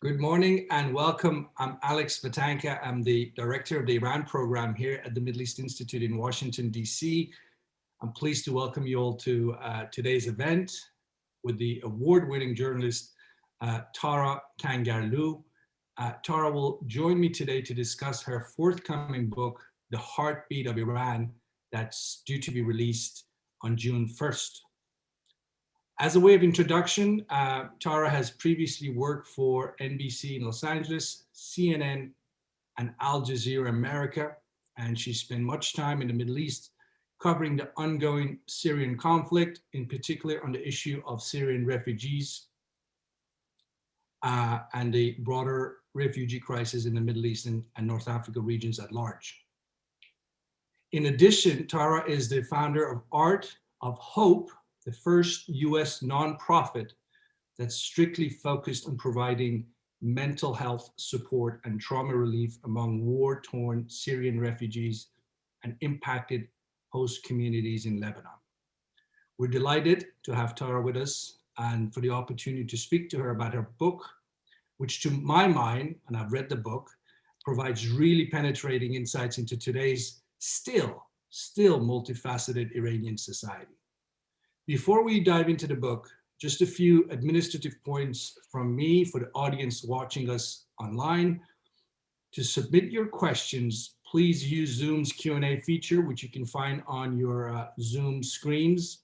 Good morning and welcome. I'm Alex Vatanka. I'm the director of the Iran program here at the Middle East Institute in Washington, D.C. I'm pleased to welcome you all to today's event with the award-winning journalist Tara Kangarlou. Tara will join me today to discuss her forthcoming book, The Heartbeat of Iran, that's due to be released on June 1st. As a way of introduction, Tara has previously worked for NBC in Los Angeles, CNN, and Al Jazeera America, and she spent much time in the Middle East covering the ongoing Syrian conflict, in particular on the issue of Syrian refugees and the broader refugee crisis in the Middle East and North Africa regions at large. In addition, Tara is the founder of Art of Hope, the first US nonprofit that's strictly focused on providing mental health support and trauma relief among war-torn Syrian refugees and impacted host communities in Lebanon. We're delighted to have Tara with us and for the opportunity to speak to her about her book, which to my mind, and I've read the book, provides really penetrating insights into today's still multifaceted Iranian society. Before we dive into the book, just a few administrative points from me for the audience watching us online. To submit your questions, please use Zoom's Q&A feature, which you can find on your Zoom screens.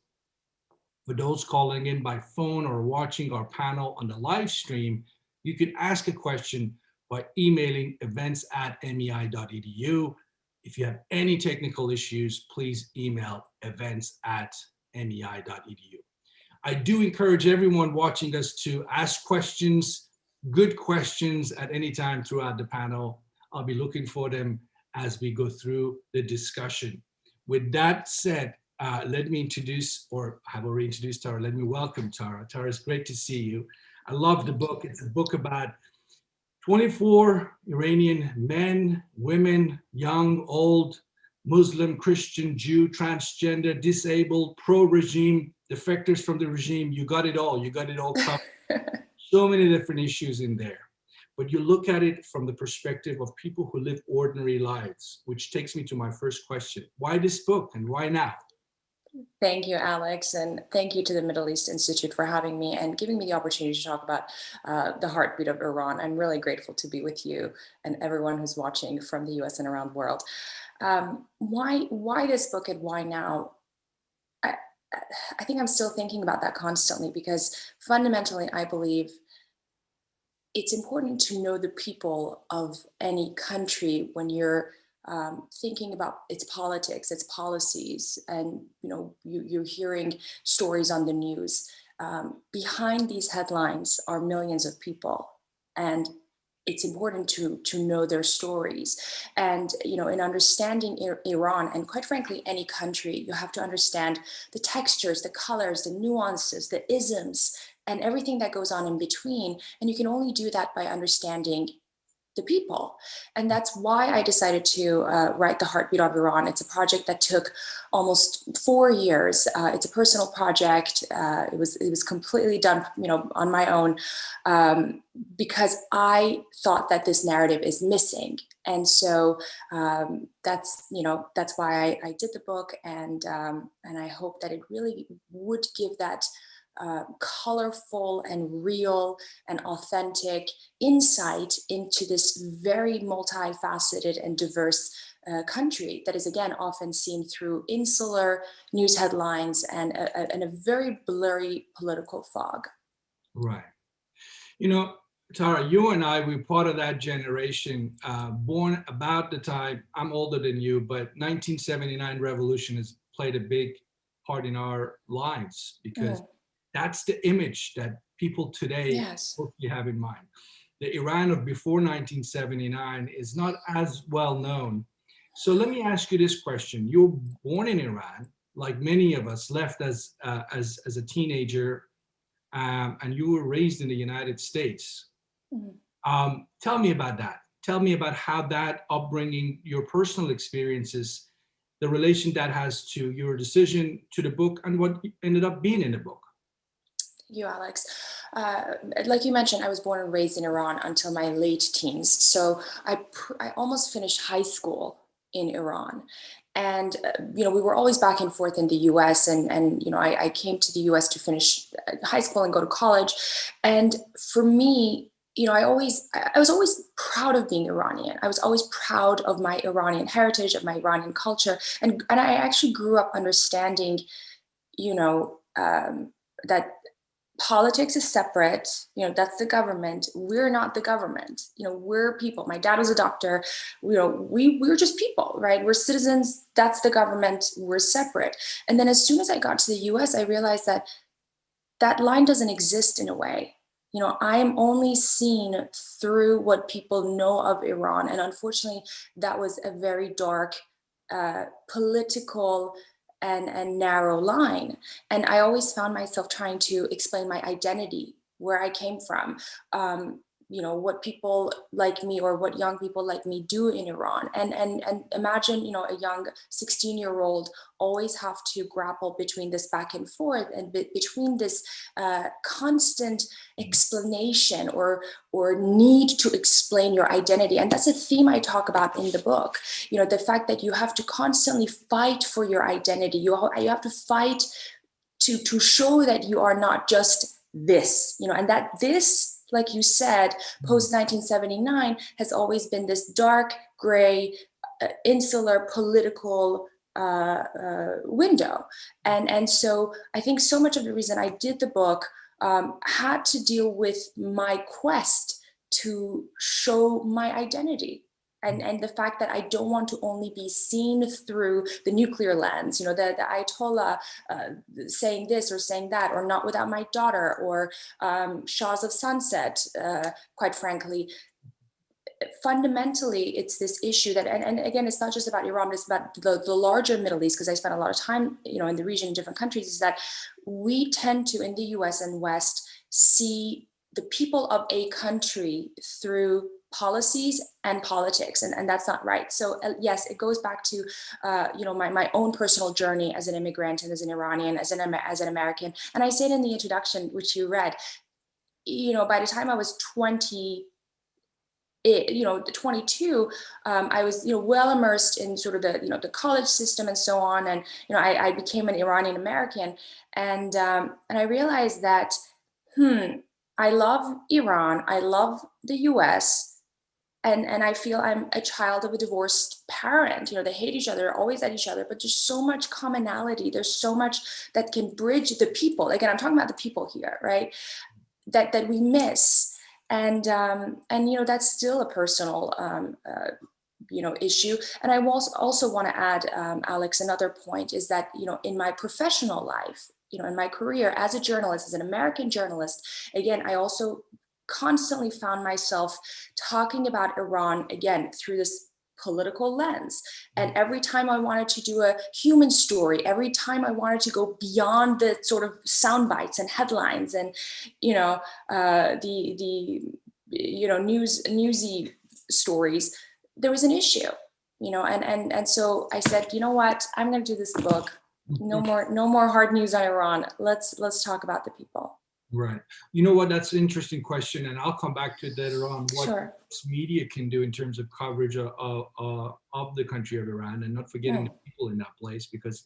For those calling in by phone or watching our panel on the live stream, you can ask a question by emailing events@mei.edu. If you have any technical issues, please email events@mei.edu. I do encourage everyone watching us to ask questions, good questions at any time throughout the panel. I'll be looking for them as we go through the discussion. With that said, let me introduce, or have already introduced Tara, let me welcome Tara. Tara, it's great to see you. I love the book. It's a book about 24 Iranian men, women, young, old, Muslim, Christian, Jew, transgender, disabled, pro-regime, defectors from the regime. You got it all. You got it all covered. So many different issues in there. But you look at it from the perspective of people who live ordinary lives, which takes me to my first question. Why this book and why now? Thank you, Alex, and thank you to the Middle East Institute for having me and giving me the opportunity to talk about the heartbeat of Iran. I'm really grateful to be with you and everyone who's watching from the US and around the world. Why this book and why now? I think I'm still thinking about that constantly because fundamentally I believe it's important to know the people of any country when you're thinking about its politics, its policies, and you're hearing stories on the news. Behind these headlines are millions of people, and it's important to know their stories. And in understanding Iran, and quite frankly any country, you have to understand the textures, the colors, the nuances, the isms, and everything that goes on in between. And you can only do that by understanding the people. And that's why I decided to write The Heartbeat of Iran. It's a project that took almost 4 years. It's a personal project. It was completely done, on my own, because I thought that this narrative is missing. And so that's why I did the book, and I hope that it really would give that colorful and real and authentic insight into this very multifaceted and diverse country that is, again, often seen through insular news headlines and a very blurry political fog. Right. Tara, you and I, we're part of that generation, born about the time, I'm older than you, but 1979 revolution has played a big part in our lives because that's the image that people today hopefully have in mind. The Iran of before 1979 is not as well known. So let me ask you this question. You were born in Iran, like many of us, left as a teenager, and you were raised in the United States. Tell me about that. Tell me about how that upbringing, your personal experiences, the relation that has to your decision to the book and what ended up being in the book. You, Alex. like you mentioned, I was born and raised in Iran until my late teens. So I almost finished high school in Iran. And, we were always back and forth in the US. And I came to the US to finish high school and go to college. And for me, I was always proud of being Iranian. I was always proud of my Iranian heritage, of my Iranian culture. And I actually grew up understanding, that politics is separate. That's the government. We're not the government. We're people. My dad was a doctor. We're just people, right? We're citizens. That's the government. We're separate. And then as soon as I got to the US, I realized that that line doesn't exist in a way. I'm only seen through what people know of Iran. And unfortunately, that was a very dark political and narrow line. And I always found myself trying to explain my identity, where I came from, what people like me or what young people like me do in Iran. And imagine, a young 16-year-old always have to grapple between this back and forth and between this constant explanation or need to explain your identity. And that's a theme I talk about in the book. The fact that you have to constantly fight for your identity. You have to fight to show that you are not just this, and that this, like you said, post 1979 has always been this dark gray, insular political window. And so I think so much of the reason I did the book had to deal with my quest to show my identity. And the fact that I don't want to only be seen through the nuclear lens, the Ayatollah saying this or saying that, or Not Without My Daughter, or Shahs of Sunset, quite frankly. Fundamentally, it's this issue that, and again, it's not just about Iran, but it's about the larger Middle East, because I spent a lot of time, in the region, in different countries, is that we tend to, in the US and West, see the people of a country through policies and politics, and that's not right. So yes, it goes back to my own personal journey as an immigrant and as an Iranian, as an American. And I said in the introduction, which you read, by the time I was 22, I was well immersed in sort of the college system and so on, and I became an Iranian American, and I realized that I love Iran, I love the US, and I feel I'm a child of a divorced parent. They hate each other, always at each other, but there's so much commonality. There's so much that can bridge the people. Again, I'm talking about the people here, right? That we miss. And that's still a personal issue. And I also want to add, Alex, another point is that, in my professional life, in my career as a journalist, as an American journalist, again, I also constantly found myself talking about Iran, again, through this political lens. And every time I wanted to do a human story, every time I wanted to go beyond the sort of sound bites and headlines and, newsy stories, there was an issue, and so I said, you know what, I'm going to do this book. No more hard news on Iran. Let's talk about the people. Right. You know what? That's an interesting question, and I'll come back to it later on. What Sure. media can do in terms of coverage of the country of Iran, and not forgetting the people in that place, because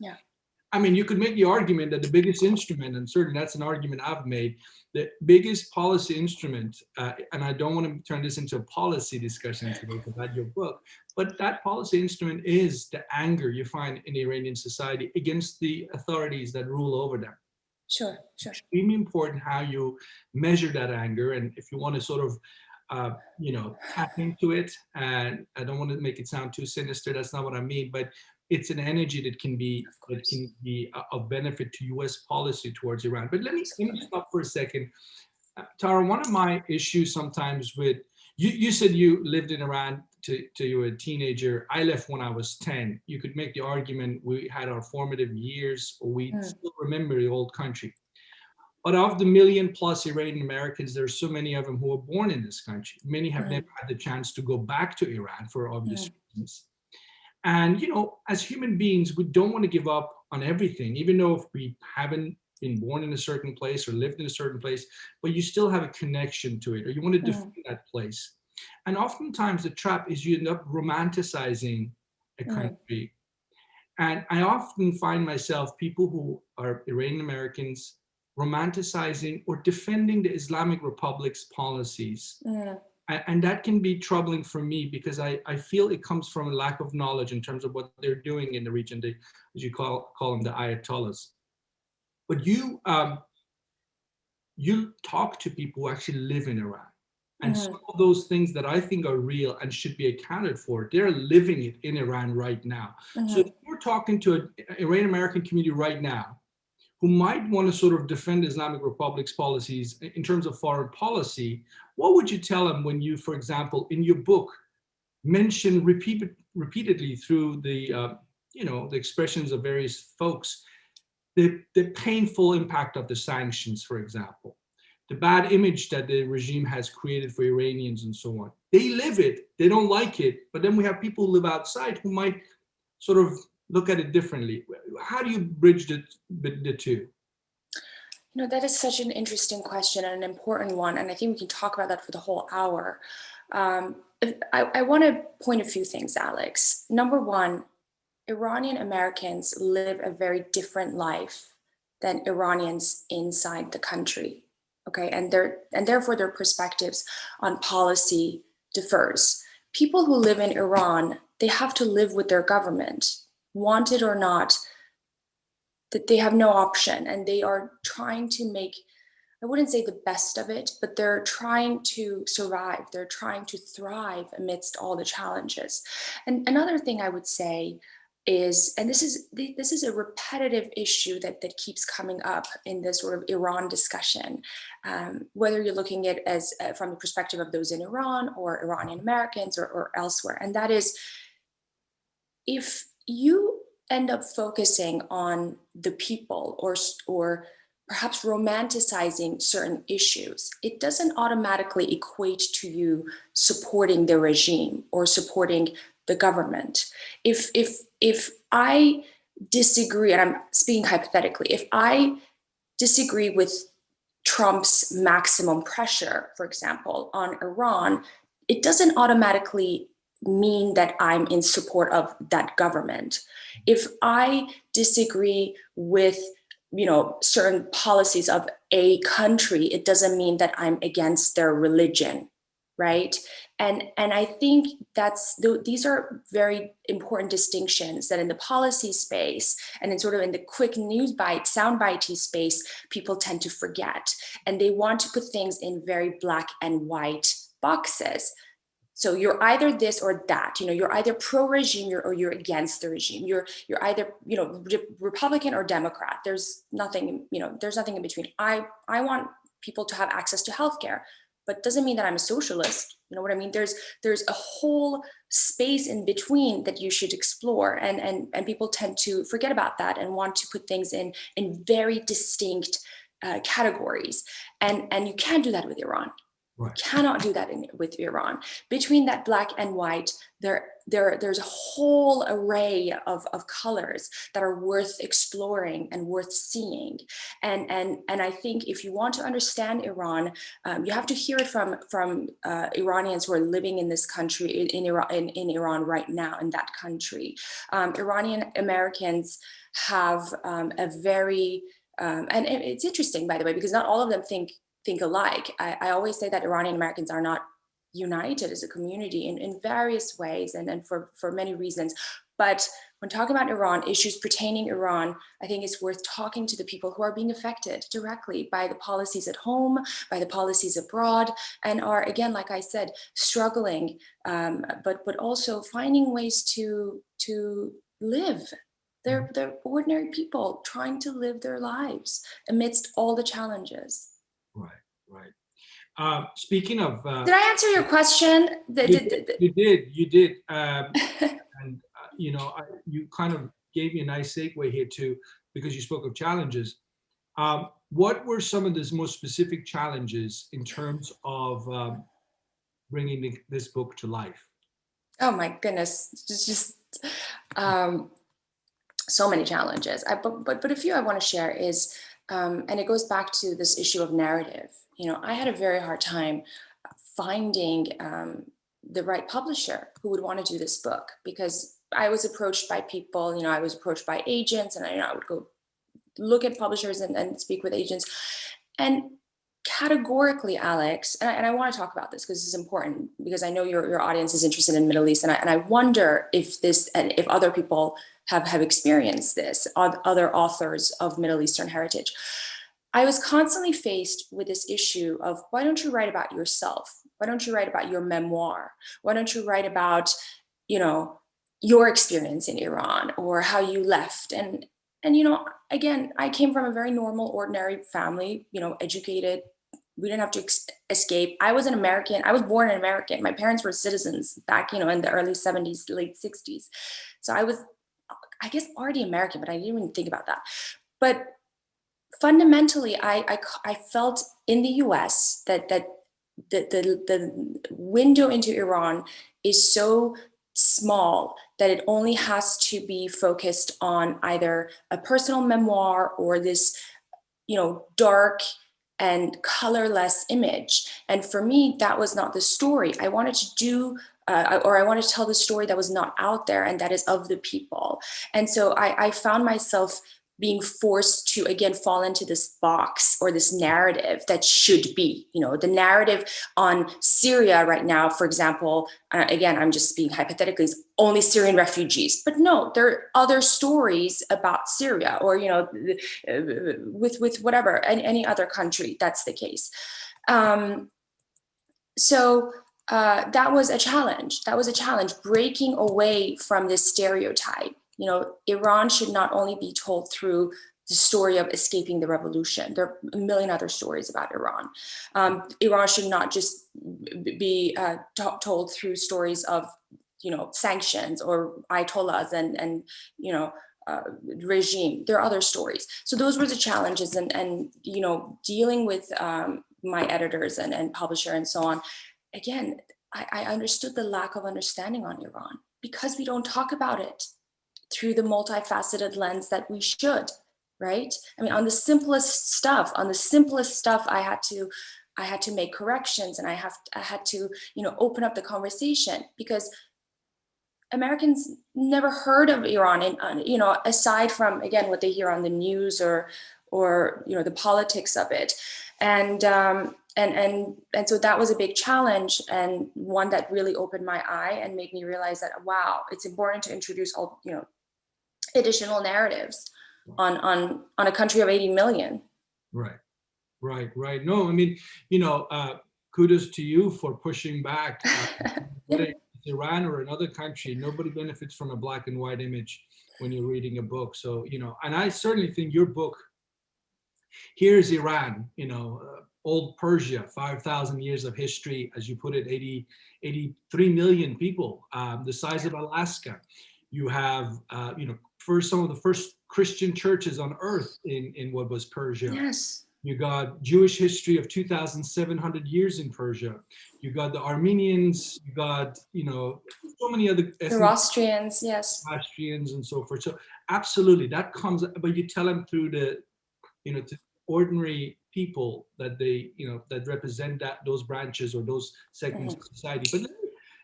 I mean, you could make the argument that the biggest instrument, and certainly that's an argument I've made, the biggest policy instrument, and I don't want to turn this into a policy discussion today about your book, but that policy instrument is the anger you find in Iranian society against the authorities that rule over them. Sure. Extremely important how you measure that anger, and if you want to sort of tap into it, and I don't want to make it sound too sinister, that's not what I mean, but it's an energy that can be of benefit to US policy towards Iran. But let me stop for a second. Tara, one of my issues sometimes with you said you lived in Iran till you were a teenager. I left when I was 10. You could make the argument we had our formative years, or we still remember the old country. But of the 1 million+ Iranian Americans, there's so many of them who were born in this country. Many have never had the chance to go back to Iran for obvious reasons. And, as human beings, we don't want to give up on everything, even though if we haven't been born in a certain place or lived in a certain place, but you still have a connection to it, or you want to defend that place. And oftentimes the trap is you end up romanticizing a country. And I often find myself, people who are Iranian Americans, romanticizing or defending the Islamic Republic's policies. And that can be troubling for me, because I feel it comes from a lack of knowledge in terms of what they're doing in the region, as you call them, the Ayatollahs. But you talk to people who actually live in Iran. And some of those things that I think are real and should be accounted for, they're living it in Iran right now. So if you're talking to an Iranian American community right now, who might want to sort of defend Islamic Republic's policies in terms of foreign policy, what would you tell them when you, for example, in your book, mention repeatedly through the the expressions of various folks, the painful impact of the sanctions, for example, the bad image that the regime has created for Iranians and so on. They live it, they don't like it, but then we have people who live outside who might sort of look at it differently. How do you bridge the two? That is such an interesting question and an important one, and I think we can talk about that for the whole hour. I want to point a few things, Alex. Number one, Iranian Americans live a very different life than Iranians inside the country. Okay, and therefore their perspectives on policy differs. People who live in Iran, they have to live with their government, want it or not, that they have no option, and they are trying to make, I wouldn't say the best of it, but they're trying to survive. They're trying to thrive amidst all the challenges. And another thing I would say is, and this is a repetitive issue that keeps coming up in this sort of Iran discussion, whether you're looking at it as from the perspective of those in Iran or Iranian Americans or elsewhere, and that is, if you end up focusing on the people or perhaps romanticizing certain issues, it doesn't automatically equate to you supporting the regime or supporting the government. If I disagree, and I'm speaking hypothetically, if I disagree with Trump's maximum pressure, for example, on Iran, it doesn't automatically mean that I'm in support of that government. If I disagree with certain policies of a country, it doesn't mean that I'm against their religion, right? And I think these are very important distinctions that in the policy space and in sort of in the quick news bite, soundbitey space, people tend to forget. And they want to put things in very black and white boxes. So you're either this or that, you're either pro-regime or you're against the regime. You're either, Republican or Democrat. There's nothing, there's nothing in between. I want people to have access to healthcare, but doesn't mean that I'm a socialist. You know what I mean? There's a whole space in between that you should explore, and people tend to forget about that and want to put things in very distinct categories. And you can't do that with Iran. Right. Cannot do that with Iran. Between that black and white, there's a whole array of colors that are worth exploring and worth seeing. And I think if you want to understand Iran, you have to hear it from Iranians who are living in this country, in Iran right now, in that country. Iranian Americans have a very, and it's interesting, by the way, because not all of them think alike. I always say that Iranian Americans are not united as a community in various ways and for many reasons. But when talking about Iran, issues pertaining Iran, I think it's worth talking to the people who are being affected directly by the policies at home, by the policies abroad, and are, again, like I said, struggling, but also finding ways to live. They're ordinary people trying to live their lives amidst all the challenges. Right. Speaking of, did I answer your question? You did. And you kind of gave me a nice segue here too, because you spoke of challenges. What were some of the most specific challenges in terms of bringing this book to life? Oh my goodness, just so many challenges. But a few I want to share is And it goes back to this issue of narrative. You know, I had a very hard time finding the right publisher who would want to do this book, because I was approached by people, you know, I was approached by agents, and I would go look at publishers and speak with agents. And categorically, Alex, and I want to talk about this because this is important, because I know your audience is interested in Middle East, and I wonder if this, and if other people have experienced this, other authors of Middle Eastern heritage. I was constantly faced with this issue of, why don't you write about yourself? Why don't you write about your memoir? Why don't you write about, you know, your experience in Iran, or how you left? And you know, again, I came from a very normal, ordinary family, you know, educated. We didn't have to escape. I was an American. I was born an American. My parents were citizens back, you know, in the early 70s, late 60s. So I was, I guess, already American, but I didn't even think about that. But fundamentally, I felt in the US that the window into Iran is so small that it only has to be focused on either a personal memoir or this, you know, dark and colorless image. And for me, that was not the story. I wanted to do, or I wanted to tell the story that was not out there and that is of the people. And so I found myself being forced to, again, fall into this box or this narrative that should be, you know, the narrative on Syria right now, for example, again, I'm just being hypothetically, is only Syrian refugees. But no, there are other stories about Syria, or, you know, with whatever, any other country, that's the case. So that was a challenge. That was a challenge, breaking away from this stereotype. You know, Iran should not only be told through the story of escaping the revolution. There are a million other stories about Iran. Iran should not just be told through stories of, you know, sanctions or ayatollahs and you know, regime. There are other stories. So those were the challenges, and you know, dealing with my editors and publisher and so on. Again, I understood the lack of understanding on Iran because we don't talk about it through the multifaceted lens that we should, right? I mean, on the simplest stuff, I had to make corrections, and I had to, you know, open up the conversation, because Americans never heard of Iran, and you know, aside from, again, what they hear on the news or you know, the politics of it. And so that was a big challenge, and one that really opened my eye and made me realize that, wow, it's important to introduce all, you know, additional narratives on a country of 80 million. Right. No, I mean, you know, kudos to you for pushing back. Whether it's Iran or another country, nobody benefits from a black and white image when you're reading a book. So, you know, and I certainly think your book, here's Iran, you know, old Persia, 5,000 years of history, as you put it, 83 million people, the size of Alaska. You have, you know, some of the first Christian churches on earth in what was Persia. Yes. You got Jewish history of 2,700 years in Persia. You got the Armenians. You got, you know, so many other. The Austrians, yes. Austrians and so forth. So absolutely, that comes. But you tell them through the, you know, to ordinary people that they, you know, that represent those branches or those segments of society. But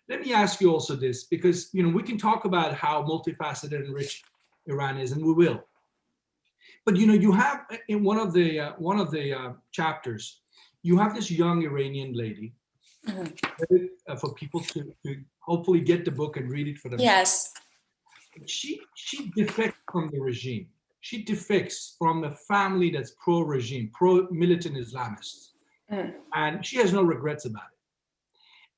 let me ask you also this, because, you know, we can talk about how multifaceted and rich Iran is, and we will. But, you know, you have in one of the chapters, you have this young Iranian lady, for people to hopefully get the book and read it for themselves. Yes. She defects from the regime. She defects from a family that's pro-regime, pro-militant Islamists. And she has no regrets about it.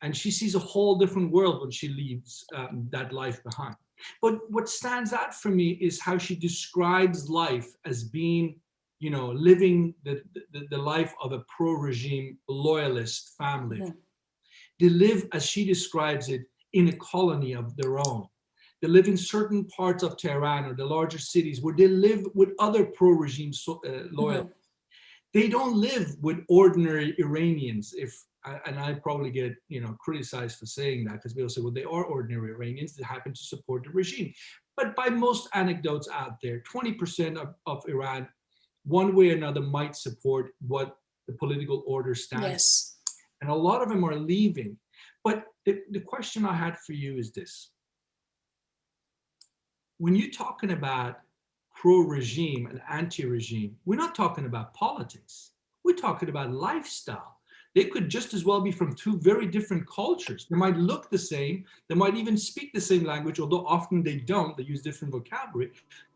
And she sees a whole different world when she leaves that life behind. But what stands out for me is how she describes life as being, you know, living the life of a pro-regime loyalist family. They live, as she describes it, in a colony of their own. They live in certain parts of Tehran or the larger cities where they live with other pro-regime loyalists. They don't live with ordinary Iranians. And I probably get, you know, criticized for saying that, because people say, well, they are ordinary Iranians that happen to support the regime. But by most anecdotes out there, 20% of Iran one way or another might support what the political order stands. Yes. And a lot of them are leaving. But the question I had for you is this. When you're talking about pro-regime and anti-regime, we're not talking about politics. We're talking about lifestyle. They could just as well be from two very different cultures. They might look the same. They might even speak the same language, although often they don't. They use different vocabulary.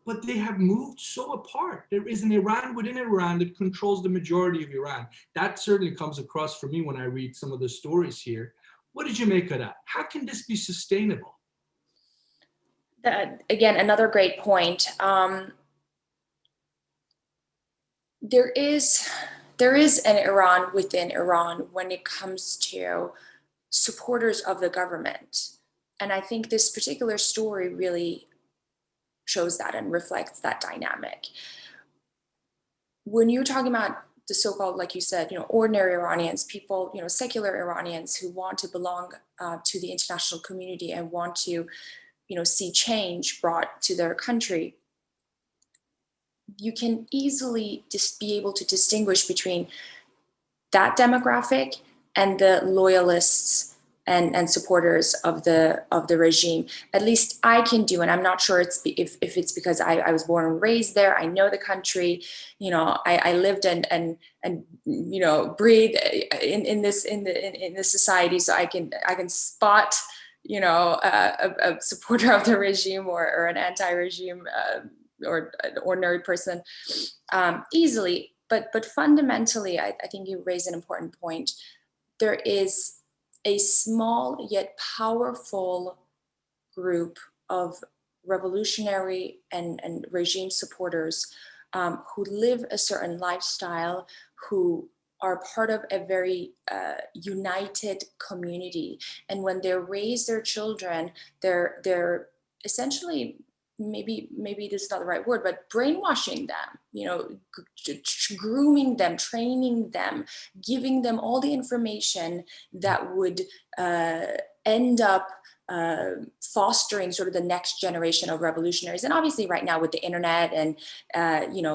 But they have moved so apart. There is an Iran within Iran that controls the majority of Iran. That certainly comes across for me when I read some of the stories here. What did you make of that? How can this be sustainable? Again, another great point. There is an Iran within Iran when it comes to supporters of the government. And I think this particular story really shows that and reflects that dynamic. When you're talking about the so-called, like you said, ordinary Iranians, people, secular Iranians who want to belong to the international community and want to, see change brought to their country, you can easily just be able to distinguish between that demographic and the loyalists and supporters of the regime. At least I can do, and I'm not sure if it's because I was born and raised there. I know the country. I lived and breathed in this society, so I can spot a supporter of the regime or an anti-regime or an ordinary person easily. But fundamentally, I think you raise an important point. There is a small yet powerful group of revolutionary and regime supporters who live a certain lifestyle, who are part of a very united community. And when they raise their children, they're essentially, maybe this is not the right word, but brainwashing them, grooming them, training them, giving them all the information that would end up fostering sort of the next generation of revolutionaries. And obviously right now with the internet and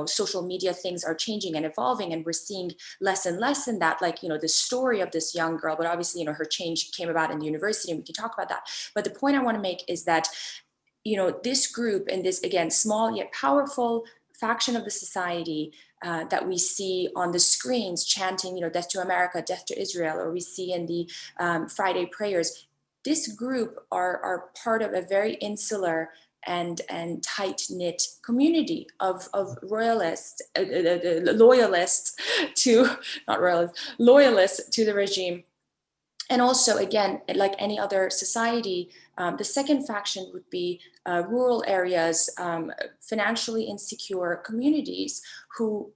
social media, things are changing and evolving, and we're seeing less and less in that, like the story of this young girl. But obviously her change came about in the university, and we can talk about that. But the point I want to make is that this group and this, again, small yet powerful faction of the society that we see on the screens chanting, death to America, death to Israel, or we see in the Friday prayers, this group are part of a very insular and tight-knit community of royalists, loyalists to, not royalists, loyalists to the regime. And also, again, like any other society, the second faction would be rural areas, financially insecure communities who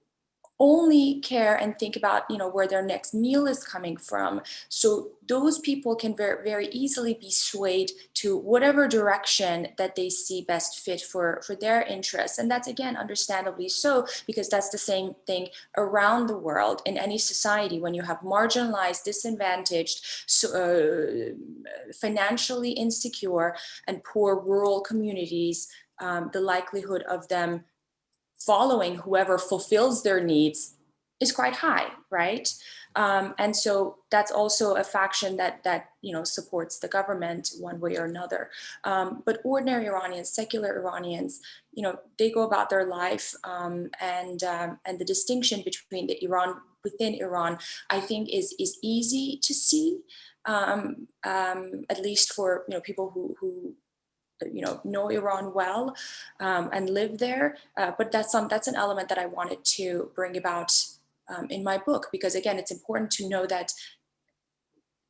only care and think about where their next meal is coming from. So those people can very, very easily be swayed to whatever direction that they see best fit for their interests. And that's, again, understandably so, because that's the same thing around the world in any society. When you have marginalized, disadvantaged, financially insecure and poor rural communities, the likelihood of them following whoever fulfills their needs is quite high, right? And so that's also a faction that supports the government one way or another. But ordinary Iranians, secular Iranians, they go about their life, and the distinction between the Iran within Iran, I think, is easy to see, at least for people who know Iran well and live there. But that's an element that I wanted to bring about in my book, because, again, it's important to know that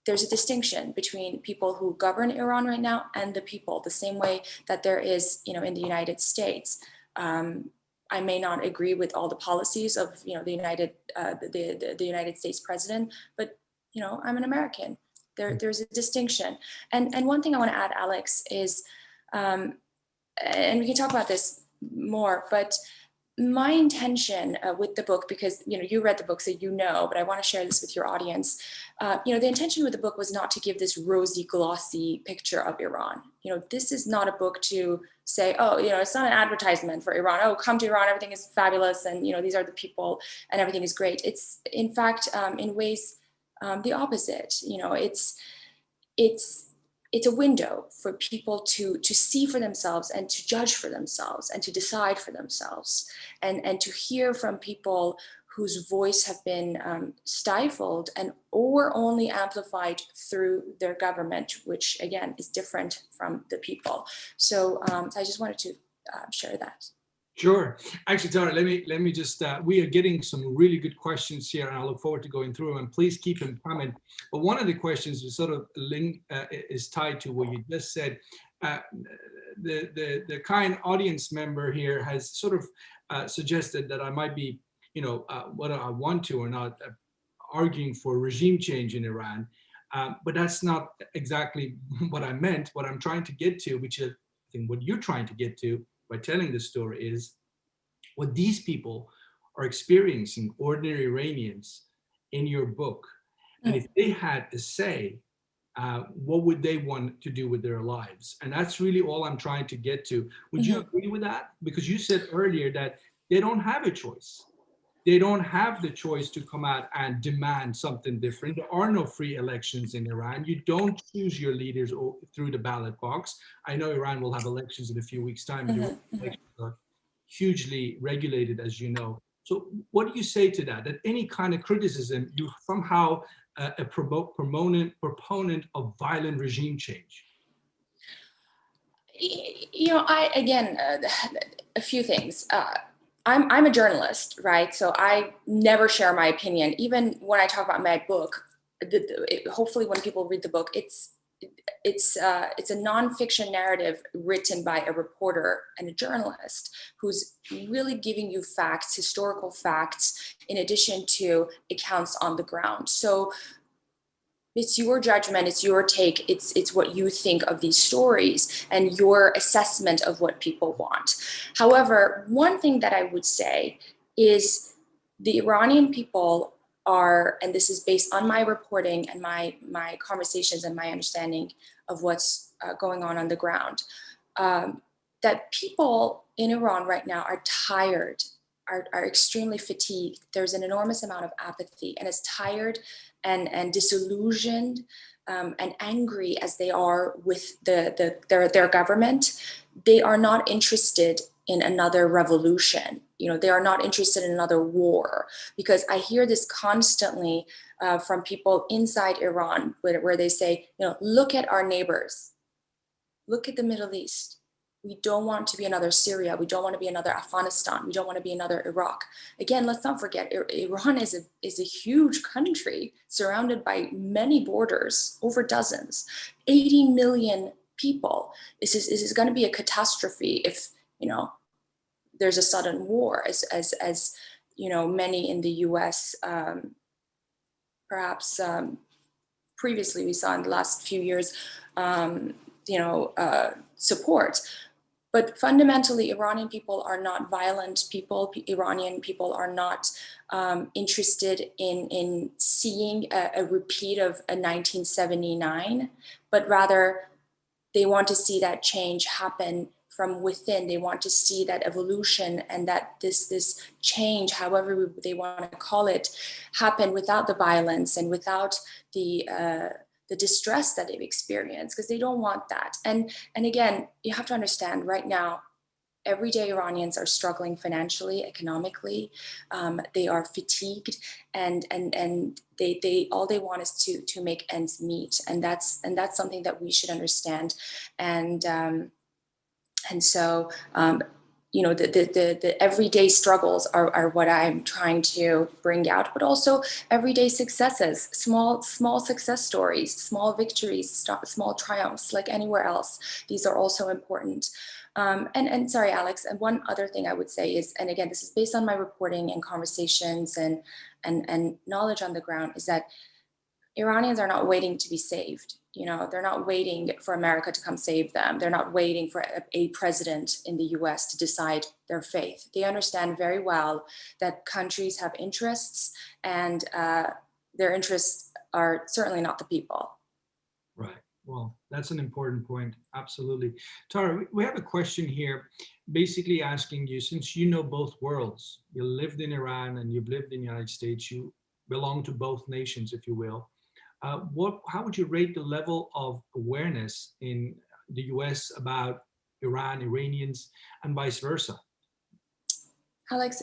there's a distinction between people who govern Iran right now and the people, the same way that there is, in the United States. I may not agree with all the policies of, the United States president, but, I'm an American. There's a distinction. And one thing I want to add, Alex, is, and we can talk about this more, but my intention with the book, because you read the book, so but I want to share this with your audience. The intention with the book was not to give this rosy, glossy picture of Iran. This is not a book to say, oh, it's not an advertisement for Iran. Oh, come to Iran, everything is fabulous, and these are the people, and everything is great. It's in fact, in ways, the opposite. It's a window for people to see for themselves and to judge for themselves and to decide for themselves, and to hear from people whose voice have been stifled and or only amplified through their government, which again is different from the people. So, I just wanted to share that. Sure. Actually, Tara, let me just, we are getting some really good questions here, and I look forward to going through them. And please keep them coming. But one of the questions is sort of is tied to what you just said. The kind audience member here has sort of suggested that I might be, whether I want to or not, arguing for regime change in Iran. But that's not exactly what I meant. What I'm trying to get to, which is I think what you're trying to get to by telling this story, is what these people are experiencing, ordinary Iranians, in your book. And if they had a say, what would they want to do with their lives? And that's really all I'm trying to get to. Would you agree with that? Because you said earlier that they don't have a choice. They don't have the choice to come out and demand something different. There are no free elections in Iran. You don't choose your leaders through the ballot box. I know Iran will have elections in a few weeks' time, but the elections are hugely regulated, as you know. So what do you say to that? That any kind of criticism, you're somehow a proponent of violent regime change? A few things. I'm a journalist, right? So I never share my opinion. Even when I talk about my book, hopefully when people read the book, it's a nonfiction narrative written by a reporter and a journalist who's really giving you facts, historical facts, in addition to accounts on the ground. So it's your judgment, it's your take, it's what you think of these stories and your assessment of what people want. However, one thing that I would say is the Iranian people are, and this is based on my reporting and my conversations and my understanding of what's going on the ground, that people in Iran right now are tired, are extremely fatigued. There's an enormous amount of apathy, and as tired and disillusioned and angry as they are with their government, they are not interested in another revolution. They are not interested in another war, because I hear this constantly from people inside Iran, where they say, look at our neighbors, look at the Middle East. We don't want to be another Syria. We don't want to be another Afghanistan. We don't want to be another Iraq. Again, let's not forget, Iran is a huge country surrounded by many borders, over dozens, 80 million people. This is going to be a catastrophe if, there's a sudden war, as many in the US, perhaps previously we saw in the last few years, support. But fundamentally, Iranian people are not violent people. Iranian people are not interested in seeing a repeat of a 1979, but rather they want to see that change happen from within. They want to see that evolution and that this change, however they want to call it, happen without the violence and without the distress that they've experienced, because they don't want that. And again, you have to understand, right now, everyday Iranians are struggling financially, economically. They are fatigued, and they all they want is to make ends meet, and that's something that we should understand. And so the everyday struggles are what I'm trying to bring out, but also everyday successes, small success stories, small victories, small triumphs, like anywhere else. These are also important. And sorry, Alex, and one other thing I would say is, and again, this is based on my reporting and conversations and knowledge on the ground, is that Iranians are not waiting to be saved. You know, they're not waiting for America to come save them. They're not waiting for a president in the US to decide their fate. They understand very well that countries have interests, and their interests are certainly not the people. Right. Well, that's an important point. Absolutely. Tara, we have a question here basically asking you, since you know both worlds, you lived in Iran and you've lived in the United States, you belong to both nations, if you will. How would you rate the level of awareness in the US about Iran, Iranians, and vice versa? Alex,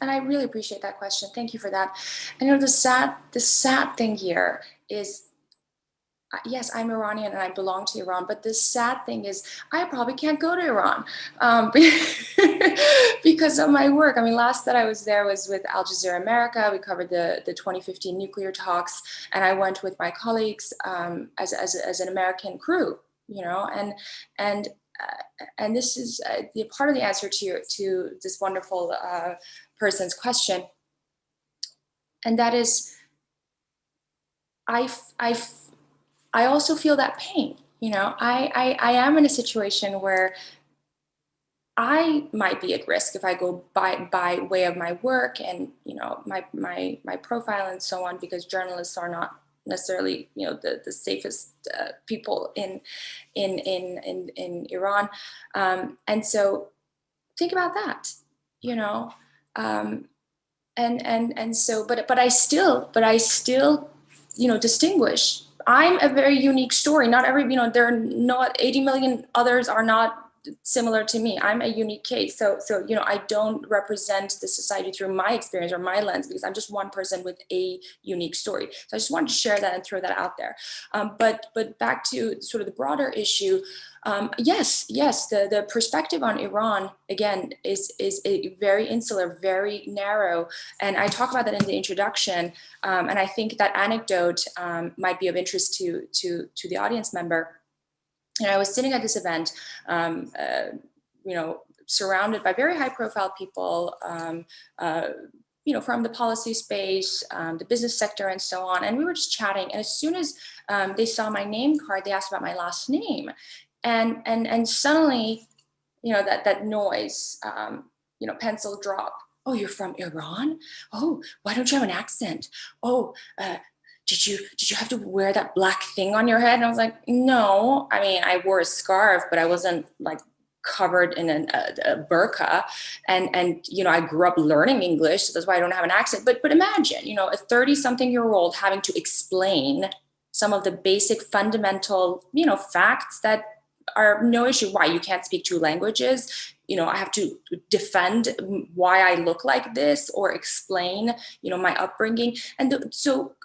and I really appreciate that question. Thank you for that. And you know, the sad thing here is, yes, I'm Iranian and I belong to Iran, but the sad thing is I probably can't go to Iran because of my work. I mean, last that I was there was with Al Jazeera America. We covered the 2015 nuclear talks, and I went with my colleagues as an American crew, you know, and this is the part of the answer to this wonderful person's question, and that is, I also feel that pain. You know, I am in a situation where I might be at risk if I go by way of my work and, you know, my profile and so on, because journalists are not necessarily, you know, the safest people in Iran, and so think about that, you know, and so but I still you know, distinguish. I'm a very unique story. Not every, you know, there are not 80 million others are not similar to me. I'm a unique case. So, you know, I don't represent the society through my experience or my lens, because I'm just one person with a unique story. So I just wanted to share that and throw that out there. But back to sort of the broader issue. Yes, the perspective on Iran, again, is a very insular, very narrow. And I talk about that in the introduction. And I think that anecdote might be of interest to the audience member. And I was sitting at this event, you know, surrounded by very high profile people, you know, from the policy space, the business sector, and so on. And we were just chatting. And as soon as they saw my name card, they asked about my last name. And suddenly, you know, that noise, you know, pencil drop. Oh, you're from Iran? Oh, why don't you have an accent? Oh, did you have to wear that black thing on your head? And I was like, no. I mean, I wore a scarf, but I wasn't like covered in a burqa. And you know, I grew up learning English, so that's why I don't have an accent. But imagine, you know, a 30-something-year-old having to explain some of the basic fundamental, you know, facts that are no issue. Why you can't speak two languages? You know, I have to defend why I look like this, or explain, you know, my upbringing. And so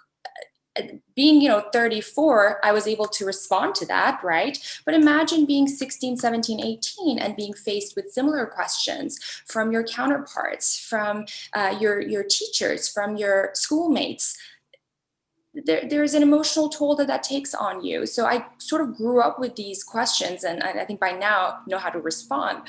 being, you know, 34, I was able to respond to that, right? But imagine being 16, 17, 18 and being faced with similar questions from your counterparts, from your teachers, from your schoolmates. There's an emotional toll that takes on you. So I sort of grew up with these questions, and I think by now know how to respond.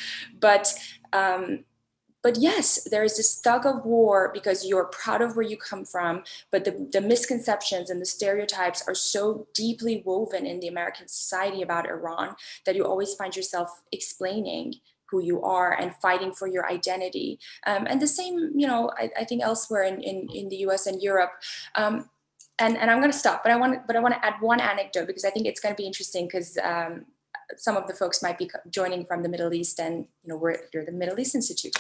But yes, there is this tug of war because you're proud of where you come from, but the misconceptions and the stereotypes are so deeply woven in the American society about Iran that you always find yourself explaining who you are and fighting for your identity. And the same, you know, I think elsewhere in the US and Europe. And I'm going to stop, but I want to add one anecdote, because I think it's going to be interesting, because some of the folks might be joining from the Middle East, and you know, we're the Middle East Institute.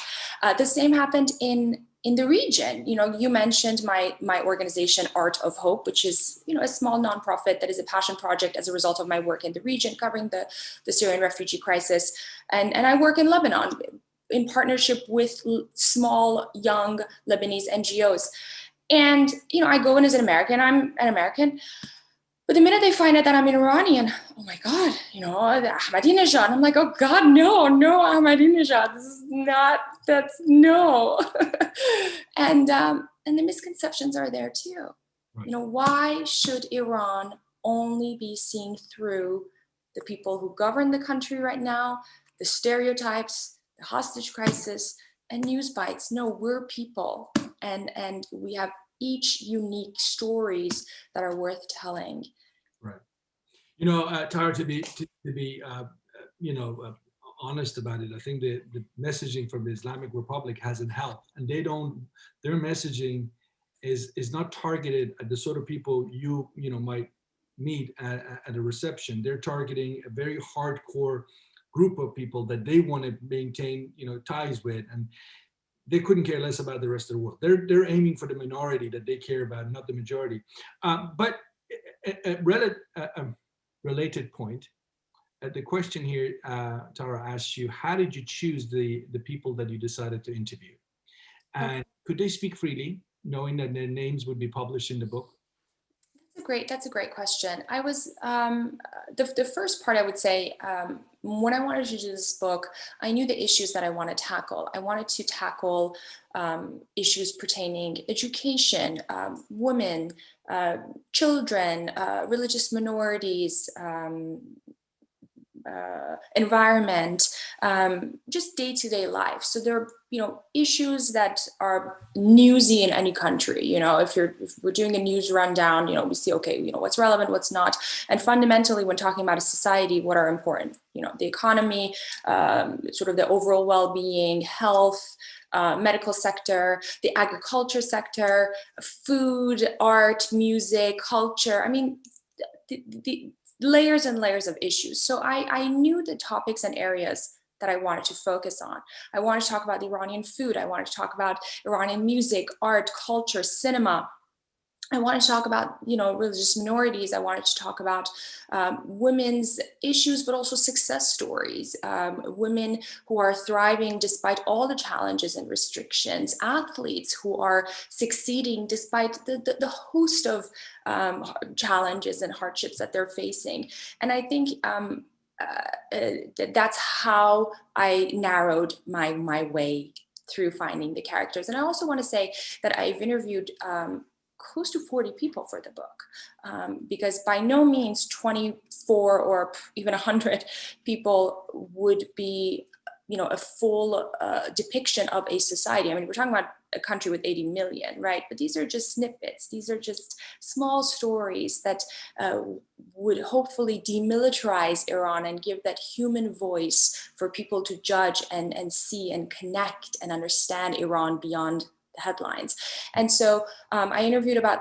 The same happened in the region. You know, you mentioned my organization, Art of Hope, which is, you know, a small nonprofit that is a passion project as a result of my work in the region, covering the Syrian refugee crisis, and I work in Lebanon in partnership with small young Lebanese NGOs. And, you know, I go in as an American, I'm an American, but the minute they find out that I'm Iranian, oh my God, you know, Ahmadinejad. I'm like, oh God, no, Ahmadinejad. This is not, that's no. And the misconceptions are there too. Right. You know, why should Iran only be seen through the people who govern the country right now, the stereotypes, the hostage crisis, and news bites? No, we're people. And we have each unique stories that are worth telling. Right. Tara, to be you know, uh, honest about it, I think the messaging from the Islamic Republic hasn't helped, and their messaging is not targeted at the sort of people might meet at a reception. They're targeting a very hardcore group of people that they want to maintain, ties with, and they couldn't care less about the rest of the world. They're aiming for the minority that they care about, not the majority. But a related point. The question here, Tara asks you, how did you choose the people that you decided to interview? And could they speak freely, knowing that their names would be published in the book? That's a great question. I was, the first part I would say, when I wanted to do this book, I knew the issues that I want to tackle. I wanted to tackle issues pertaining education, women, children, religious minorities, environment, just day-to-day life. So there are, issues that are newsy in any country. If we're doing a news rundown, we see, okay, what's relevant, what's not. And fundamentally, when talking about a society, what are important? The economy, sort of the overall well-being, health, medical sector, the agriculture sector, food, art, music, culture. I mean, the layers and layers of issues. So I knew the topics and areas that I wanted to focus on. I wanted to talk about the Iranian food. I wanted to talk about Iranian music, art, culture, cinema. I wanted to talk about, religious minorities. I wanted to talk about women's issues, but also success stories, women who are thriving despite all the challenges and restrictions, athletes who are succeeding despite the host of challenges and hardships that they're facing. And I think that's how I narrowed my way through finding the characters. And I also want to say that I've interviewed close to 40 people for the book, because by no means 24 or even 100 people would be, a full depiction of a society. I mean, we're talking about a country with 80 million, right? But these are just snippets. These are just small stories that would hopefully demilitarize Iran and give that human voice for people to judge and see and connect and understand Iran beyond the headlines. And so I interviewed about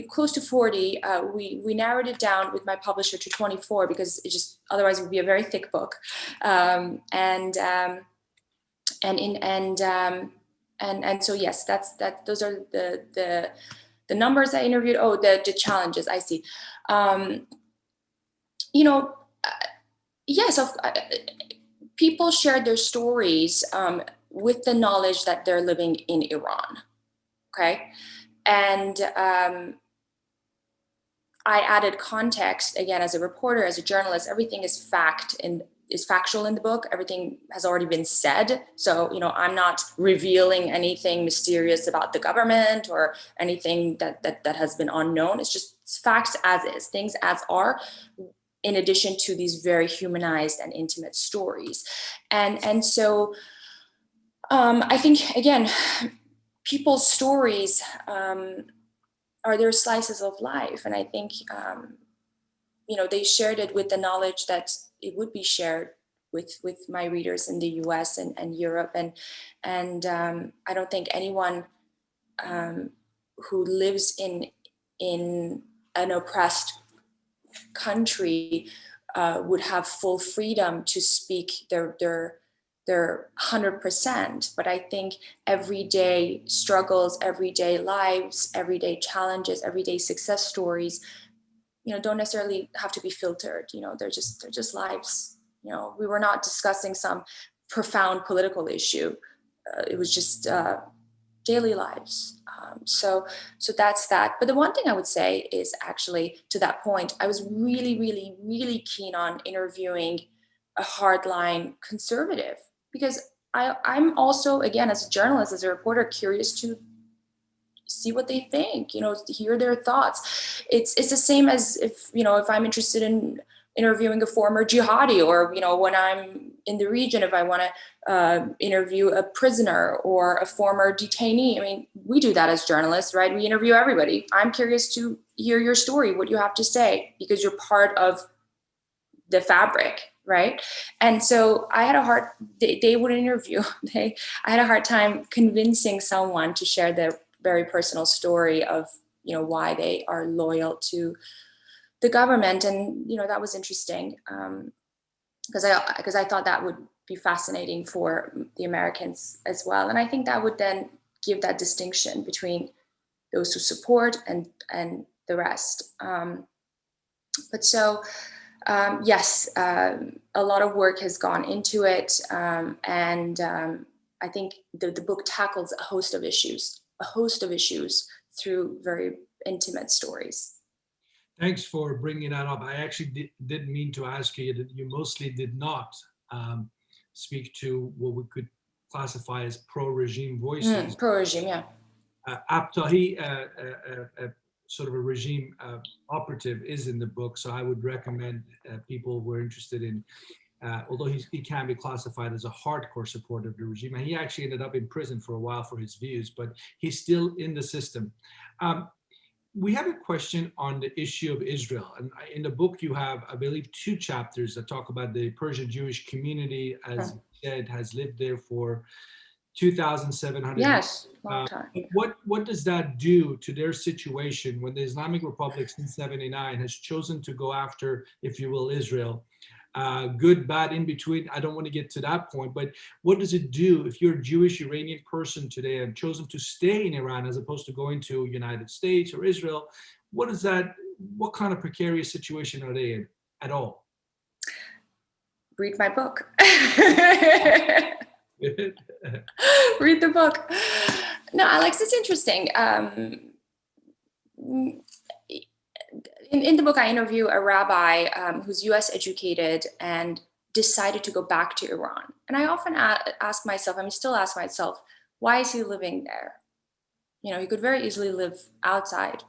close to 40. We narrowed it down with my publisher to 24 because it just otherwise it would be a very thick book. And so yes, those are the numbers I interviewed. Oh, the challenges I see. Yes, people shared their stories with the knowledge that they're living in Iran, okay? And I added context, again, as a reporter, as a journalist, everything is factual in the book. Everything has already been said. So, I'm not revealing anything mysterious about the government or anything that has been unknown. It's just facts as is, things as are, in addition to these very humanized and intimate stories. And so I think, again, people's stories are their slices of life. And I think, they shared it with the knowledge that it would be shared with my readers in the US and Europe. And I don't think anyone who lives in an oppressed country would have full freedom to speak their 100%. But I think everyday struggles, everyday lives, everyday challenges, everyday success stories, don't necessarily have to be filtered. They're just lives. We were not discussing some profound political issue. It was just daily lives. So that's that. But the one thing I would say is actually, to that point, I was really, really, really keen on interviewing a hardline conservative, because I'm also, again, as a journalist, as a reporter, curious to see what they think, to hear their thoughts. It's the same as if I'm interested in interviewing a former jihadi, or when I'm in the region, if I want to interview a prisoner or a former detainee. I mean, we do that as journalists, right? We interview everybody. I'm curious to hear your story, what you have to say, because you're part of the fabric, right? And so I had a hard, they would interview, I had a hard time convincing someone to share their very personal story of, you know, why they are loyal to the government. And, you know, that was interesting, because I thought that would be fascinating for the Americans as well. And I think that would then give that distinction between those who support and the rest. But so, yes, a lot of work has gone into it. And I think the book tackles a host of issues through very intimate stories. Thanks for bringing that up. I actually didn't mean to ask you that you mostly did not speak to what we could classify as pro-regime voices. Pro-regime, yeah. Abtahi, sort of a regime operative, is in the book, so I would recommend people who are interested in, although he can be classified as a hardcore supporter of the regime, and he actually ended up in prison for a while for his views, but he's still in the system. We have a question on the issue of Israel, and in the book you have, I believe, 2 chapters that talk about the Persian Jewish community, as you said, has lived there for 2,700 years. Yes, long time. What does that do to their situation when the Islamic Republic since 79 has chosen to go after, if you will, Israel? Good, bad, in between. I don't want to get to that point, but what does it do if you're a Jewish Iranian person today and chosen to stay in Iran as opposed to going to United States or Israel? What kind of precarious situation are they in at all? Read my book. Read the book. No, Alex, it's interesting. In the book, I interview a rabbi who's US educated and decided to go back to Iran. And I often ask myself, still ask myself, why is he living there? You know, he could very easily live outside,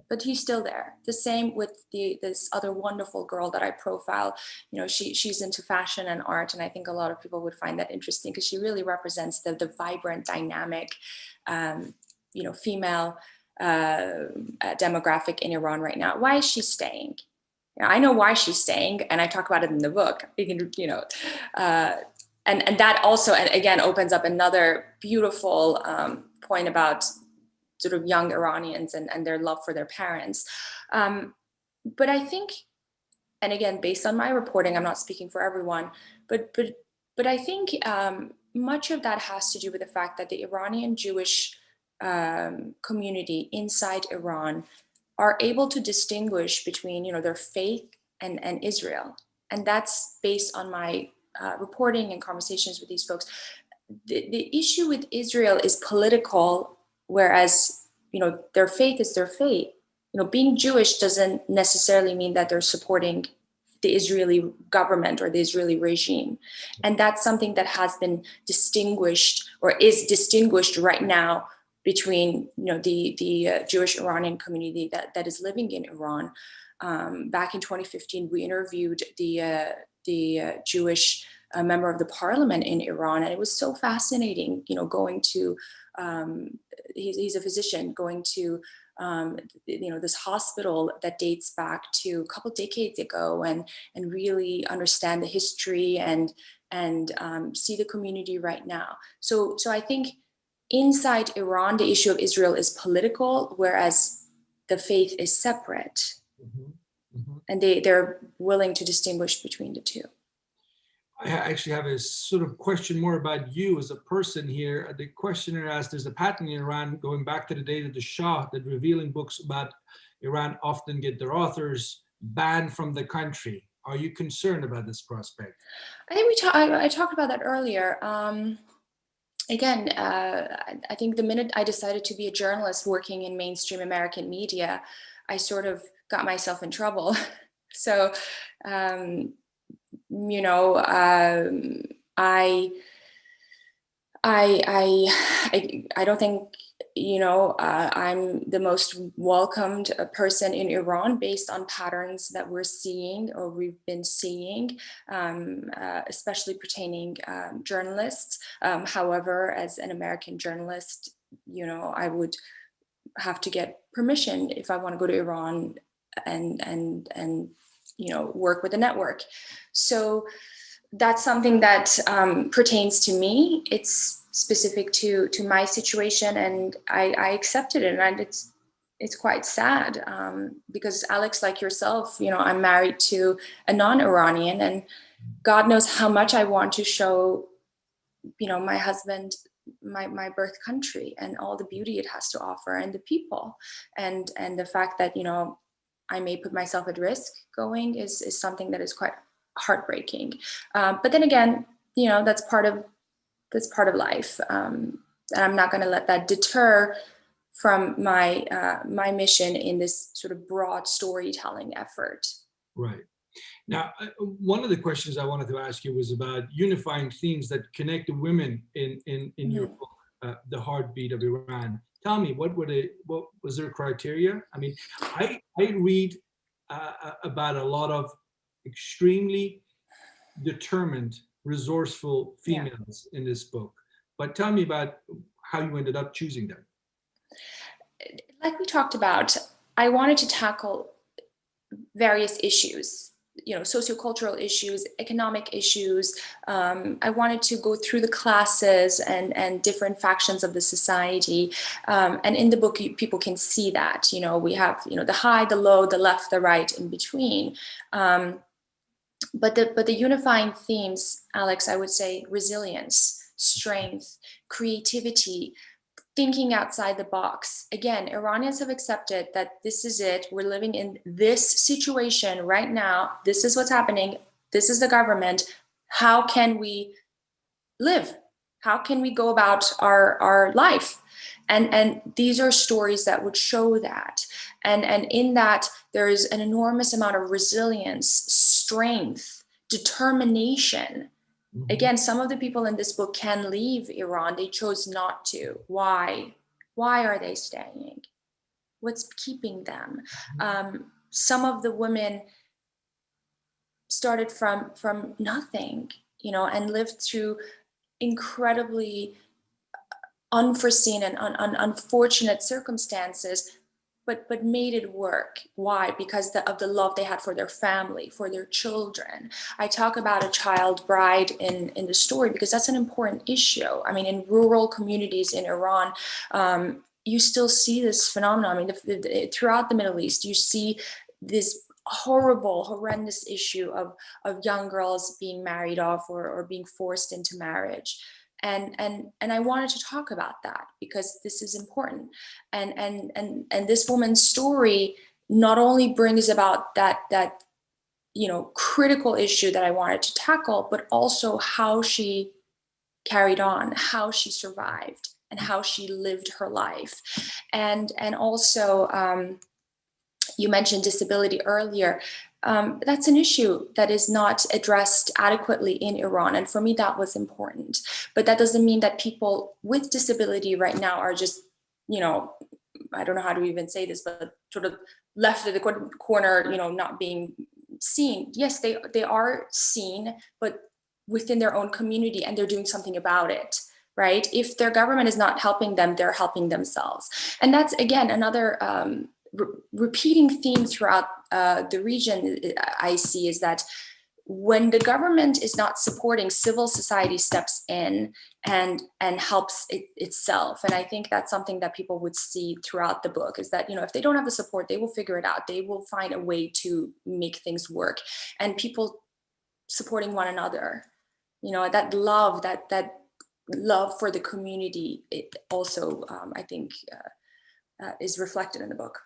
but he's still there. The same with this other wonderful girl that I profile. You know, she's into fashion and art, and I think a lot of people would find that interesting because she really represents the vibrant, dynamic, you know, female demographic in Iran right now. Why is she staying? You know, I know why she's staying, and I talk about it in the book. You can, you know, and that also, and again, opens up another beautiful point about sort of young Iranians and their love for their parents. But I think, and again, based on my reporting, I'm not speaking for everyone, but I think much of that has to do with the fact that the Iranian Jewish community inside Iran are able to distinguish between, you know, their faith and Israel. And that's based on my reporting and conversations with these folks. The issue with Israel is political, whereas, you know, their faith is their faith. You know, being Jewish doesn't necessarily mean that they're supporting the Israeli government or the Israeli regime. And that's something that has been distinguished, or is distinguished right now, between, you know, the Jewish Iranian community that is living in Iran. Back in 2015, we interviewed the Jewish member of the parliament in Iran, and it was so fascinating, you know, going to, he's a physician, going to, you know, this hospital that dates back to a couple decades ago, and really understand the history and see the community right now. So I think inside Iran, the issue of Israel is political, whereas the faith is separate. Mm-hmm. Mm-hmm. And they're willing to distinguish between the two. I actually have a sort of question more about you as a person here. The questioner asked, there's a pattern in Iran going back to the days of the Shah that revealing books about Iran often get their authors banned from the country. Are you concerned about this prospect? I think I talked about that earlier. Again, I think the minute I decided to be a journalist working in mainstream American media, I sort of got myself in trouble. So, you know, I don't think, you know, I'm the most welcomed person in Iran based on patterns that we're seeing, or we've been seeing, especially pertaining journalists. However, as an American journalist, you know, I would have to get permission if I want to go to Iran and work with a network. So that's something that pertains to me. It's specific to my situation, and I accepted it, and it's quite sad because Alex, like yourself, I'm married to a non-Iranian, and God knows how much I want to show, my husband, my birth country and all the beauty it has to offer, and the people, and the fact that, I may put myself at risk going is something that is quite heartbreaking. But then again, that's part of life. And I'm not going to let that deter from my my mission in this sort of broad storytelling effort. Right. Now, one of the questions I wanted to ask you was about unifying themes that connect the women in your book, The Heartbeat of Iran. Tell me, what was their criteria? I mean, I read about a lot of extremely determined, resourceful females in this book. But tell me about how you ended up choosing them. Like we talked about, I wanted to tackle various issues, sociocultural issues, economic issues. I wanted to go through the classes and different factions of the society. And in the book, people can see that, we have, the high, the low, the left, the right, in between. But the unifying themes, Alex, I would say resilience, strength, creativity, thinking outside the box. Again, Iranians have accepted that this is it. We're living in this situation right now. This is what's happening. This is the government. How can we live? How can we go about our life? And these are stories that would show that. And in that, there is an enormous amount of resilience, strength, determination. Again, some of the people in this book can leave Iran. They chose not to. Why? Why are they staying? What's keeping them? Some of the women started from nothing, and lived through incredibly unforeseen and unfortunate circumstances, but made it work. Why? Because of the love they had for their family, for their children. I talk about a child bride in the story because that's an important issue. I mean, in rural communities in Iran, you still see this phenomenon. I mean, throughout the Middle East, you see this horrendous issue of young girls being married off or being forced into marriage. And I wanted to talk about that because this is important. And this woman's story not only brings about that critical issue that I wanted to tackle, but also how she carried on, how she survived, and how she lived her life. And also, you mentioned disability earlier. That's an issue that is not addressed adequately in Iran. And for me, that was important. But that doesn't mean that people with disability right now are just, I don't know how to even say this, but sort of left at the corner, not being seen. Yes, they are seen, but within their own community, and they're doing something about it. Right? If their government is not helping them, they're helping themselves. And that's, again, another repeating theme throughout the region I see is that when the government is not supporting, civil society steps in and helps itself. And I think that's something that people would see throughout the book is that, if they don't have the support, they will figure it out. They will find a way to make things work. And people supporting one another, that love for the community, it also, I think, is reflected in the book.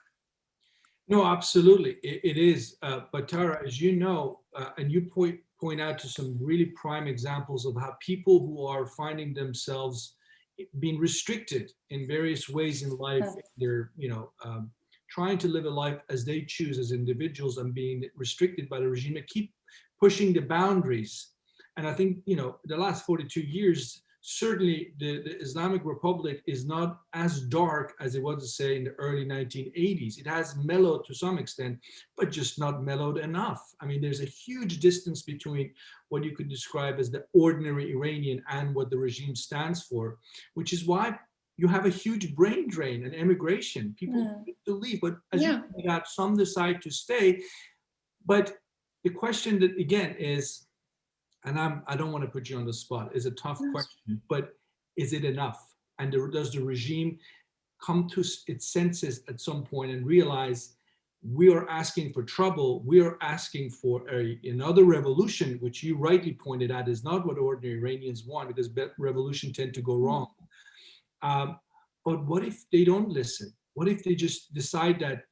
No, absolutely, it is. But Tara, as you know, and you point out to some really prime examples of how people who are finding themselves being restricted in various ways in life, they're trying to live a life as they choose as individuals and being restricted by the regime, that keep pushing the boundaries. And I think the last 42 years. Certainly, the Islamic Republic is not as dark as it was, say, in the early 1980s. It has mellowed to some extent, but just not mellowed enough. I mean, there's a huge distance between what you could describe as the ordinary Iranian and what the regime stands for, which is why you have a huge brain drain and emigration. People need to leave, but as you pointed out, some decide to stay. But the question that again is, and I don't want to put you on the spot, is a tough question, but is it enough? And does the regime come to its senses at some point and realize we are asking for trouble, we are asking for another revolution, which you rightly pointed out is not what ordinary Iranians want, because revolution tend to go wrong. But what if they don't listen? What if they just decide that,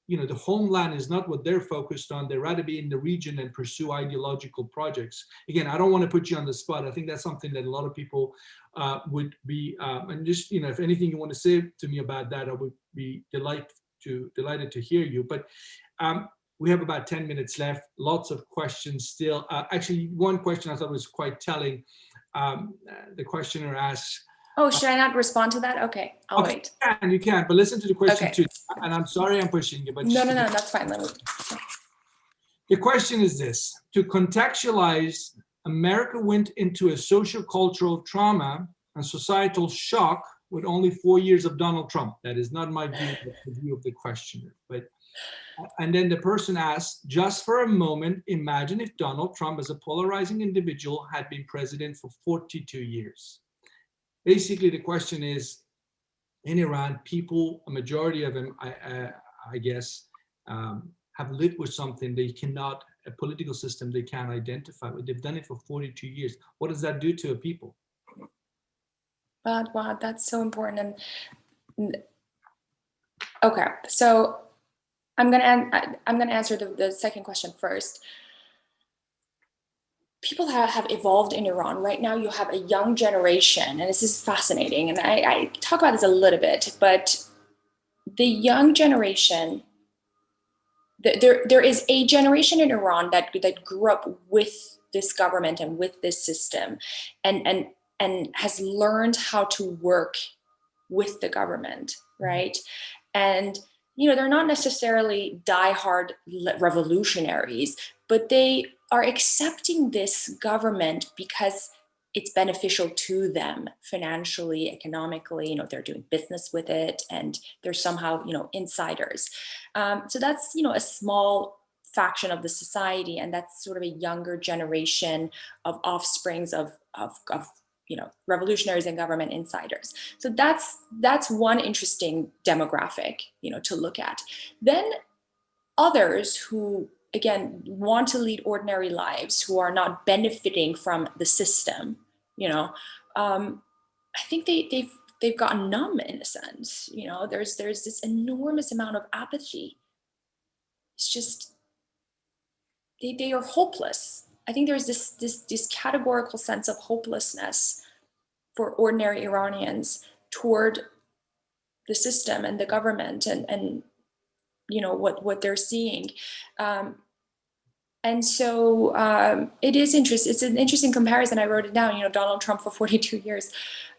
you know, the homeland is not what they're focused on, they'd rather be in the region and pursue ideological projects? Again, I don't want to put you on the spot. I think that's something that a lot of people would be, and just, you know, if anything you want to say to me about that, I would be delighted to hear you. But we have about 10 minutes left, lots of questions still. Actually, one question I thought was quite telling. The questioner asks, oh, should I not respond to that? Okay, I'll wait. You can, but listen to the question Okay. too. And I'm sorry I'm pushing you, but No, that's fine. Let me. The question is this: to contextualize, America went into a social cultural trauma and societal shock with only 4 years of Donald Trump. That is not my view, but the view of the questioner. But and then the person asks, just for a moment, imagine if Donald Trump, as a polarizing individual, had been president for 42 years. Basically, the question is, in Iran, people, a majority of them, I guess, have lived with something they cannot, a political system they can't identify with. They've done it for 42 years. What does that do to a people? Wow, that's so important. And okay, so I'm gonna answer the second question first. People have evolved in Iran. Right now, you have a young generation, and this is fascinating. And I talk about this a little bit, but the young generation, there is a generation in Iran that grew up with this government and with this system, and has learned how to work with the government, right? And you know, they're not necessarily diehard revolutionaries, but they are accepting this government because it's beneficial to them financially, economically. You know, they're doing business with it, and they're somehow, you know, insiders. So that's, you know, a small faction of the society, and that's sort of a younger generation of offsprings of you know, revolutionaries and government insiders. So that's one interesting demographic, you know, to look at. Then others who, again, want to lead ordinary lives, who are not benefiting from the system, you know, I think they've gotten numb in a sense. You know, there's this enormous amount of apathy. It's just they are hopeless. I think there's this categorical sense of hopelessness for ordinary Iranians toward the system and the government, and you know what they're seeing. And so it is interesting. It's an interesting comparison. I wrote it down, you know, Donald Trump for 42 years.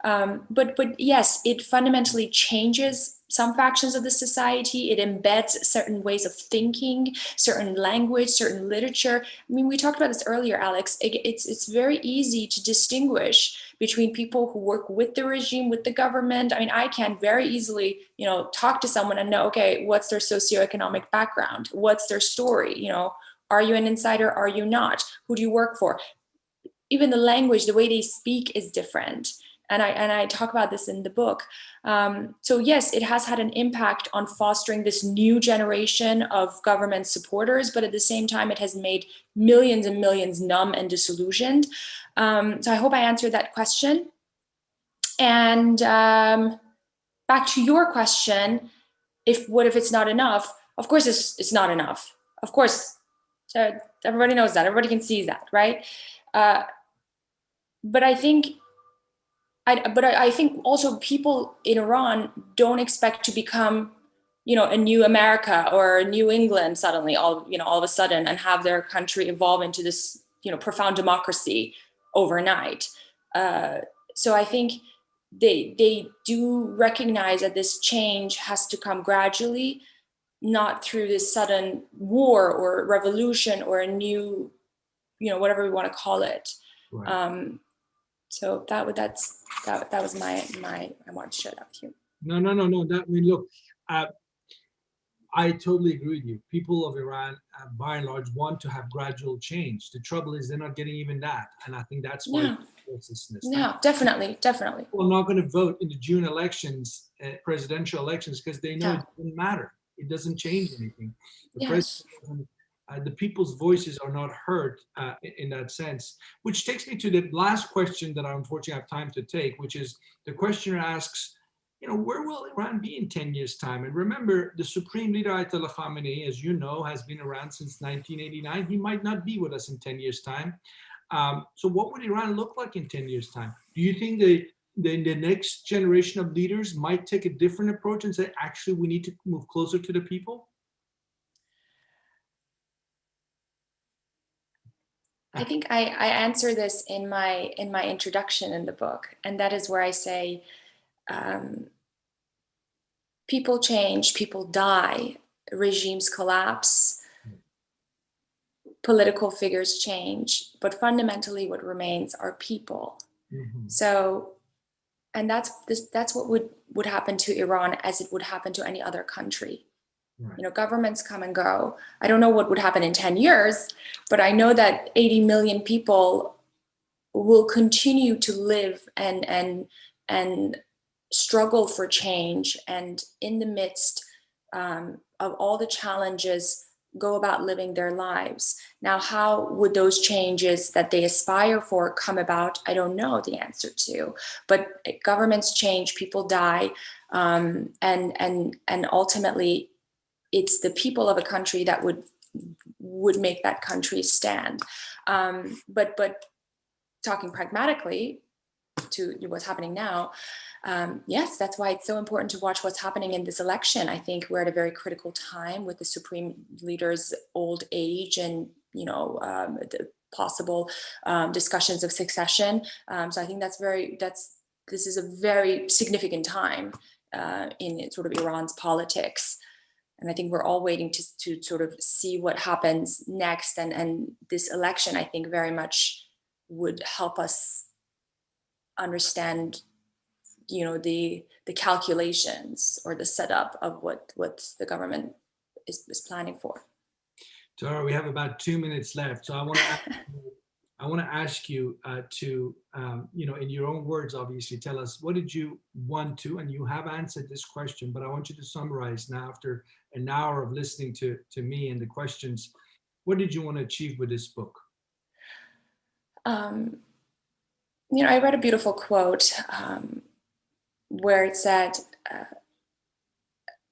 But yes, it fundamentally changes some factions of the society. It embeds certain ways of thinking, certain language, certain literature. I mean, we talked about this earlier, Alex. It's very easy to distinguish between people who work with the regime, with the government. I mean, I can very easily, you know, talk to someone and know, okay, what's their socioeconomic background? What's their story? You know, are you an insider? Are you not? Who do you work for? Even the language, the way they speak is different. And I talk about this in the book. So yes, it has had an impact on fostering this new generation of government supporters, but at the same time, it has made millions and millions numb and disillusioned. So I hope I answered that question. And back to your question, what if it's not enough? Of course, it's not enough. Of course, everybody knows that. Everybody can see that, right? But I think also people in Iran don't expect to become, you know, a new America or a New England suddenly, all of a sudden, and have their country evolve into this, you know, profound democracy overnight. So I think they do recognize that this change has to come gradually, not through this sudden war or revolution or a new, you know, whatever we want to call it. Right. So that was my I wanted to share that with you. No. That, I mean, look, I I totally agree with you. People of Iran, by and large, want to have gradual change. The trouble is they're not getting even that. And I think that's why Yeah, yeah, definitely, definitely. people are not going to vote in the June elections, presidential elections, because they know Yeah. it doesn't matter. It doesn't change anything. The Yes. president, the people's voices are not heard in that sense. Which takes me to the last question that I unfortunately have time to take, which is the questioner asks, where will Iran be in 10 years' time? And remember, the Supreme Leader Ayatollah Khamenei, as you know, has been around since 1989. He might not be with us in 10 years' time. So what would Iran look like in 10 years' time? Do you think the next generation of leaders might take a different approach and say, actually, we need to move closer to the people? I think I answer this in my introduction in the book, and that is where I say, people change, people die, regimes collapse, political figures change, but fundamentally what remains are people. Mm-hmm. So, and that's what would happen to Iran as it would happen to any other country. Right. Governments come and go. I don't know what would happen in 10 years, but I know that 80 million people will continue to live and struggle for change, and in the midst of all the challenges, go about living their lives. Now, how would those changes that they aspire for come about? I don't know the answer to, but governments change, people die, and ultimately, it's the people of a country that would make that country stand. But talking pragmatically to what's happening now, yes, that's why it's so important to watch what's happening in this election. I think we're at a very critical time with the supreme leader's old age and the possible discussions of succession. So I think this is a very significant time in sort of Iran's politics. And I think we're all waiting to sort of see what happens next. And this election, I think, very much would help us understand, the calculations or the setup of what the government is planning for. Tara, we have about 2 minutes left. So I want to ask you to, in your own words, obviously, tell us what did you want to, and you have answered this question, but I want you to summarize now after an hour of listening to me and the questions. What did you want to achieve with this book? I read a beautiful quote where it said,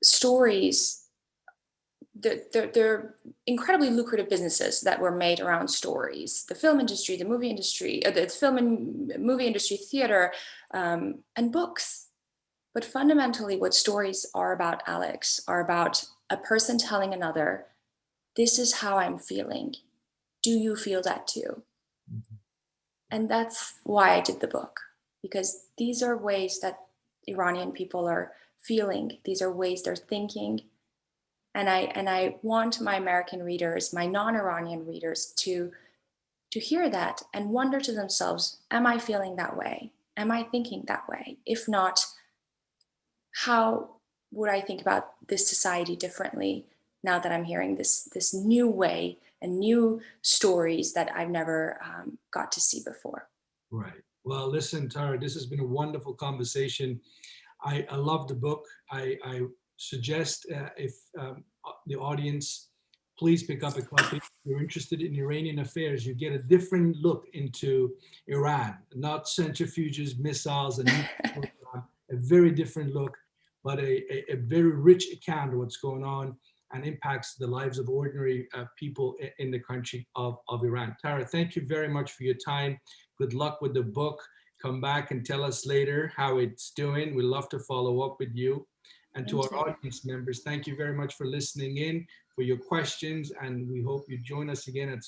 stories, they're incredibly lucrative businesses that were made around stories. The film industry, the movie industry, the film and movie industry, theater, and books. But fundamentally, what stories are about, Alex, are about a person telling another, this is how I'm feeling. Do you feel that too? Mm-hmm. And that's why I did the book, because these are ways that Iranian people are feeling. These are ways they're thinking. And I want my American readers, my non-Iranian readers, to hear that and wonder to themselves, am I feeling that way? Am I thinking that way? If not, how would I think about this society differently now that I'm hearing this new way and new stories that I've never got to see before? Right. Well, listen, Tara, this has been a wonderful conversation. I love the book. I suggest if the audience, please pick up a copy. If you're interested in Iranian affairs, you get a different look into Iran, not centrifuges, missiles, and a very different look, but a very rich account of what's going on and impacts the lives of ordinary people in the country of Iran. Tara, thank you very much for your time. Good luck with the book. Come back and tell us later how it's doing. We'd love to follow up with you. And to our audience members, thank you very much for listening in, for your questions, and we hope you join us again at some